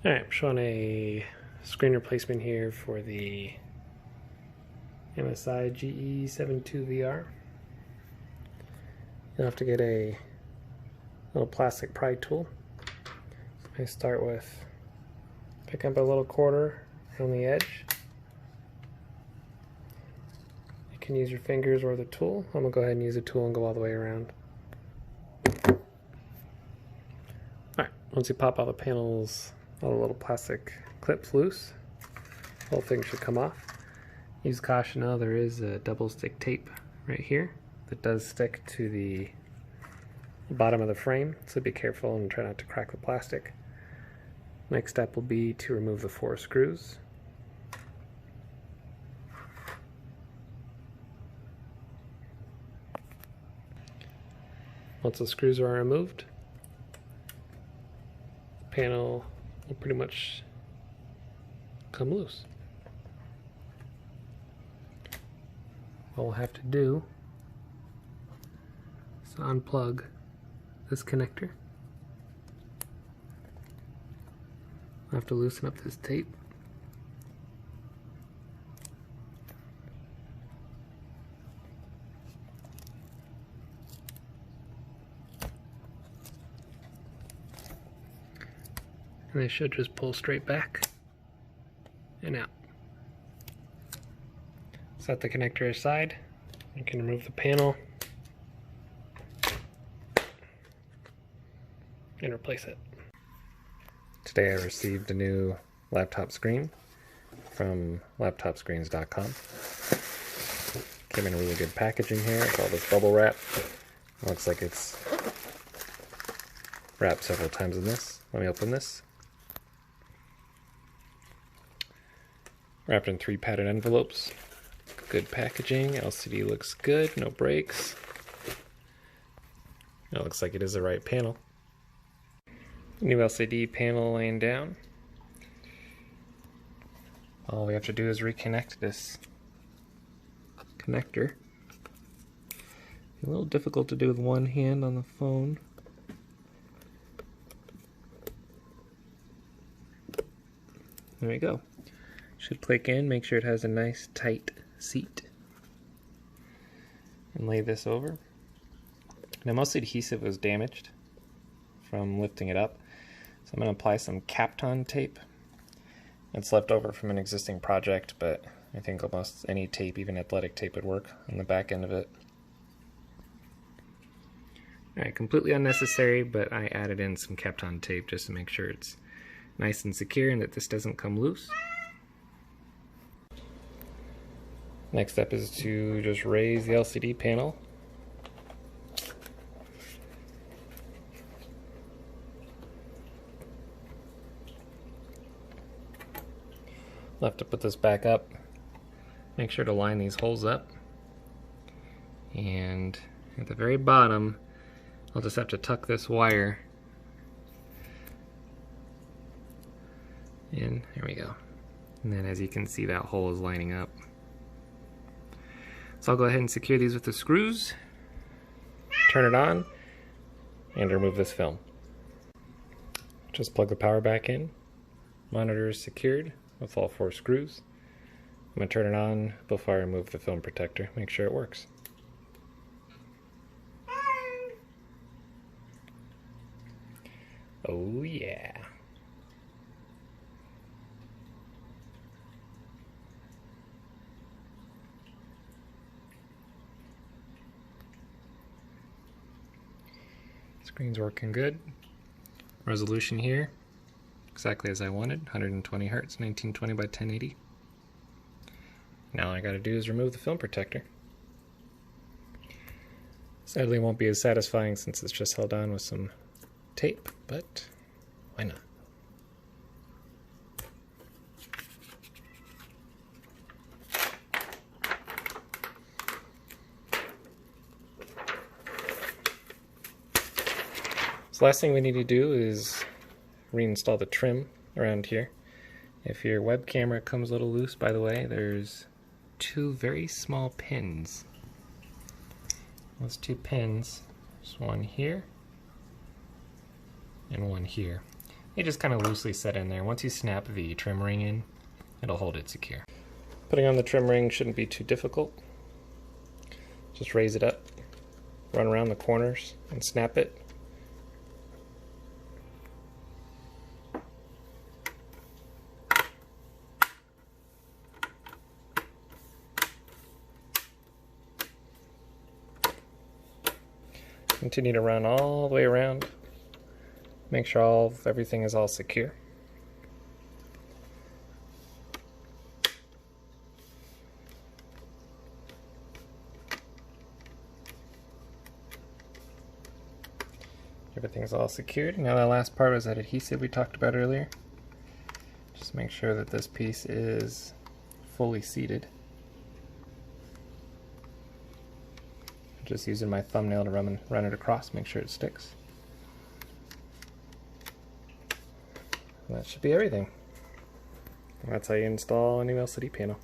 Alright, I'm showing a screen replacement here for the MSI GE72VR. You'll have to get a little plastic pry tool. I start with picking up a little quarter on the edge. You can use your fingers or the tool. I'm going to go ahead and use the tool and go all the way around. Alright, once you pop all the panels, all the little plastic clips loose, the whole thing should come off. Use caution though, there is a double stick tape right here that does stick to the bottom of the frame, so be careful and try not to crack the plastic. Next step will be to remove the 4 screws. Once the screws are removed, the panel will pretty much come loose. What we'll have to do is unplug this connector. I'll have to loosen up this tape. And they should just pull straight back and out. Set the connector aside. You can remove the panel and replace it. Today I received a new laptop screen from laptopscreens.com. Came in a really good packaging here. It's all this bubble wrap. It looks like it's wrapped several times in this. Let me open this. Wrapped in 3 padded envelopes. Good packaging. LCD looks good. No breaks. It looks like it is the right panel. New LCD panel laying down. All we have to do is reconnect this connector. A little difficult to do with one hand on the phone. There we go. Should click in, make sure it has a nice tight seat. And lay this over. Now most adhesive was damaged from lifting it up, so I'm going to apply some Kapton tape. It's left over from an existing project, but I think almost any tape, even athletic tape, would work on the back end of it. Alright, completely unnecessary, but I added in some Kapton tape just to make sure it's nice and secure and that this doesn't come loose. Next step is to just raise the LCD panel. I'll have to put this back up. Make sure to line these holes up. And at the very bottom, I'll just have to tuck this wire in. There we go. And then as you can see, that hole is lining up. So I'll go ahead and secure these with the screws, turn it on, and remove this film. Just plug the power back in. Monitor is secured with all 4 screws. I'm going to turn it on before I remove the film protector. Make sure it works. Oh yeah. Screen's working good. Resolution here, exactly as I wanted, 120 Hz, 1920 by 1080. Now all I gotta do is remove the film protector. Sadly it won't be as satisfying since it's just held on with some tape, but why not? So last thing we need to do is reinstall the trim around here. If your web camera comes a little loose, by the way, there's 2 very small pins. Those 2 pins, there's one here and one here. You just kind of loosely set in there. Once you snap the trim ring in, it'll hold it secure. Putting on the trim ring shouldn't be too difficult. Just raise it up, run around the corners, and snap it. Continue to run all the way around. Make sure everything is all secure. Everything's all secured. Now the last part was that adhesive we talked about earlier. Just make sure that this piece is fully seated. Just using my thumbnail to run it across, make sure it sticks. And that should be everything. And that's how you install an LCD panel.